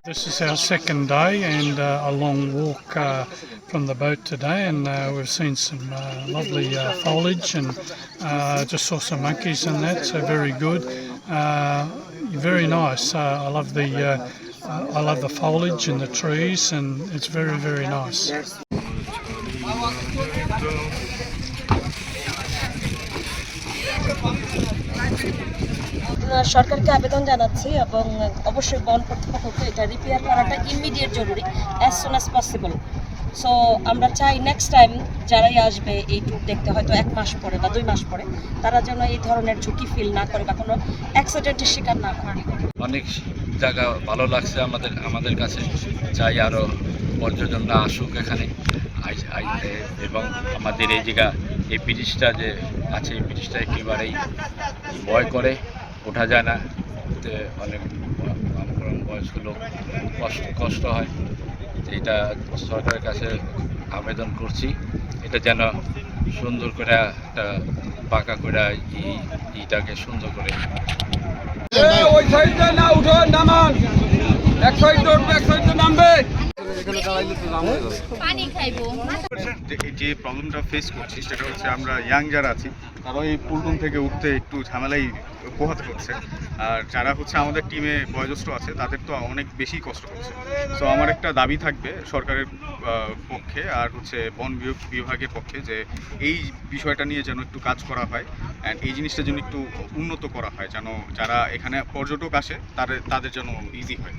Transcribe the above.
This is our second day and a long walk from the boat today, and we've seen some lovely foliage and just saw some monkeys and that, so very good. Very nice. I love the foliage and the trees, and it's very, very nice. সরকারকে আবেদন জানাচ্ছি এবং অবশ্যই বন কর্তৃপক্ষকে এটা repair করাটা immediate জরুরি, as soon as possible. So আমরা চাই নেক্সট টাইম যারাই আসবে এই ট্যুর দেখতে, হয়তো 1 মাস পরে বা 2 মাস পরে, তারা যেন এই ধরনের ঝুঁকি ফিল না করে বা কোনো অ্যাক্সিডেন্টের শিকার না হয়। অনেক জায়গা ভালো লাগছে আমাদের কাছে, চাই আরও পর্যটনরা আসুক এখানে এবং আমাদের এই জায়গা এই ব্রিজটা যে আছে এই ব্রিজটা একেবারেই ভয় করে ওঠা যায় না, অনেক বয়স্ক লোক কষ্ট হয়। এটা সরকারের কাছে আবেদন করছি, এটা যেন সুন্দর করে একটা পাকা করে এইটাকে সুন্দর করে। ওই সাইডে না উঠো, নামান, এক সাইডে উঠবে, এক সাইডে নামবে। যে প্রবলেমটা ফেস করছি সেটা হচ্ছে আমরা ইয়াং যারা আছি তারা এই পুলটুন থেকে উঠতে একটু ঝামেলাই পোহাতে হচ্ছে, আর যারা হচ্ছে আমাদের টিমে বয়োজ্যেষ্ঠ আছে তাদের তো অনেক বেশি কষ্ট হচ্ছে। সো আমার একটা দাবি থাকবে সরকারের পক্ষে আর হচ্ছে বন বিভাগের পক্ষে যে এই বিষয়টা নিয়ে যেন একটু কাজ করা হয়, অ্যান্ড এই জিনিসটা যেন একটু উন্নত করা হয়, যেন যারা এখানে পর্যটক আসে তাদের যেন ইজি হয়।